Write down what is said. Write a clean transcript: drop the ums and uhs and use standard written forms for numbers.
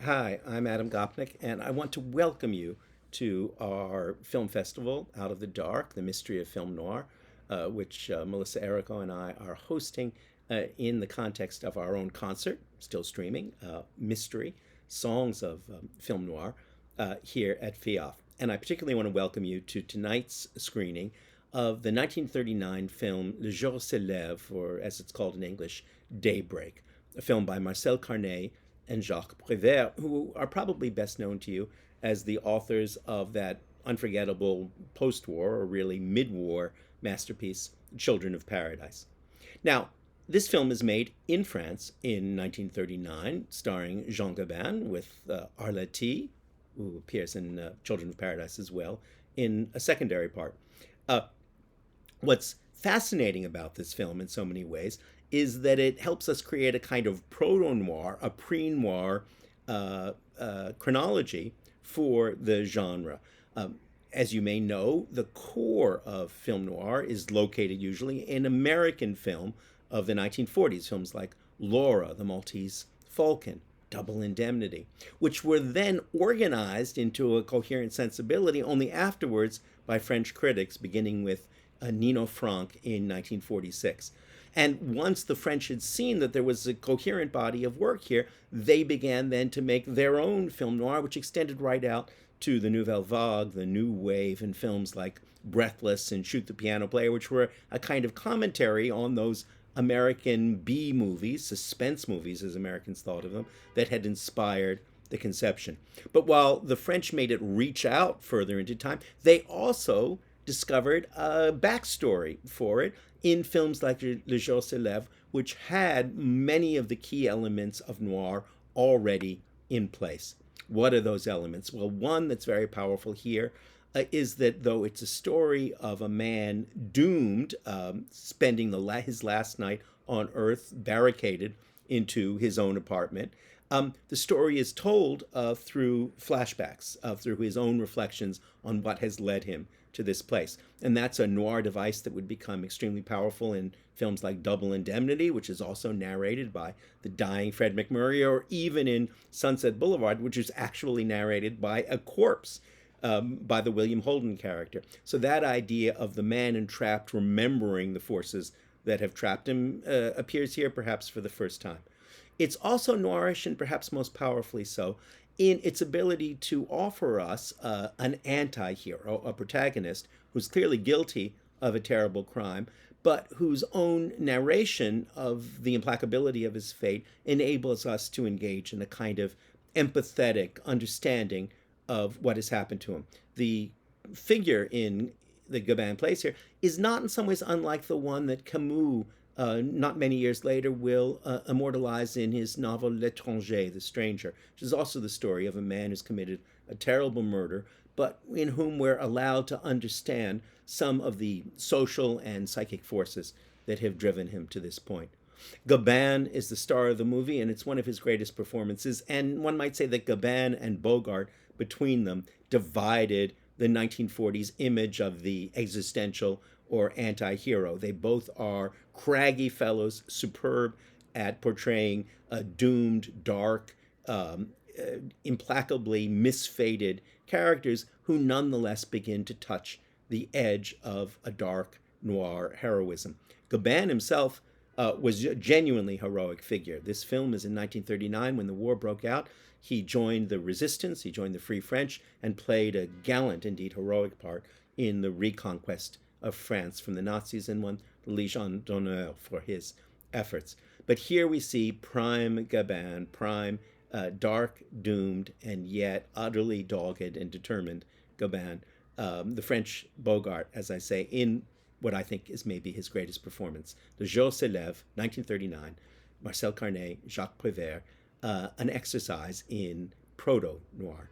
Hi, I'm Adam Gopnik, and I want to welcome you to our film festival, Out of the Dark, the Mystery of Film Noir, which Melissa Errico and I are hosting in the context of our own concert, still streaming, Mystery, Songs of Film Noir, here at FIAF. And I particularly want to welcome you to tonight's screening of the 1939 film Le Jour, lève, or as it's called in English, Daybreak, a film by Marcel Carné and Jacques Prévert, who are probably best known to you as the authors of that unforgettable post war, or really mid war, masterpiece, Children of Paradise. Now, this film is made in France in 1939, starring Jean Gabin with Arletty, who appears in Children of Paradise as well, in a secondary part. Uh, What's fascinating about this film in so many ways is that it helps us create a kind of proto noir, a pre noir chronology for the genre. As you may know, the core of film noir is located usually in American film of the 1940s, films like Laura, The Maltese Falcon, Double Indemnity, which were then organized into a coherent sensibility only afterwards by French critics, beginning with Nino Franck in 1946. And once the French had seen that there was a coherent body of work here, they began then to make their own film noir, which extended right out to the Nouvelle Vague, the New Wave, and films like Breathless and Shoot the Piano Player, which were a kind of commentary on those American B movies, suspense movies as Americans thought of them, that had inspired the conception. But while the French made it reach out further into time, they also discovered a backstory for it in films like Le Jour, lève, which had many of the key elements of noir already in place. What are those elements? Well, one that's very powerful here is that though it's a story of a man doomed, spending his last night on Earth barricaded into his own apartment, the story is told through flashbacks, through his own reflections on what has led him to this place. And that's a noir device that would become extremely powerful in films like Double Indemnity, which is also narrated by the dying Fred MacMurray, or even in Sunset Boulevard, which is actually narrated by a corpse, by the William Holden character. So that idea of the man entrapped remembering the forces that have trapped him appears here perhaps for the first time. It's also noirish, and perhaps most powerfully so, in its ability to offer us an anti hero, a protagonist who's clearly guilty of a terrible crime, but whose own narration of the implacability of his fate enables us to engage in a kind of empathetic understanding of what has happened to him. The figure in the Gabin plays here is not in some ways unlike the one that Camus, not many years later, will immortalize in his novel L'étranger, The Stranger, which is also the story of a man who's committed a terrible murder, but in whom we're allowed to understand some of the social and psychic forces that have driven him to this point. Gabin is the star of the movie, and it's one of his greatest performances. And one might say that Gabin and Bogart, between them, divided the 1940s image of the existential or anti hero. They both are craggy fellows, superb at portraying doomed, dark, implacably misfated characters who nonetheless begin to touch the edge of a dark noir heroism. Gabin himself was a genuinely heroic figure. This film is in 1939 when the war broke out. He joined the resistance, he joined the Free French, and played a gallant, indeed heroic part in the reconquest of France from the Nazis, and won the Legion d'honneur for his efforts. But here we see prime Gabin, prime dark, doomed, and yet utterly dogged and determined Gabin, the French Bogart, as I say, in what I think is maybe his greatest performance. Le Jour, lève, 1939, Marcel Carné, Jacques Prévert, an exercise in proto-noir.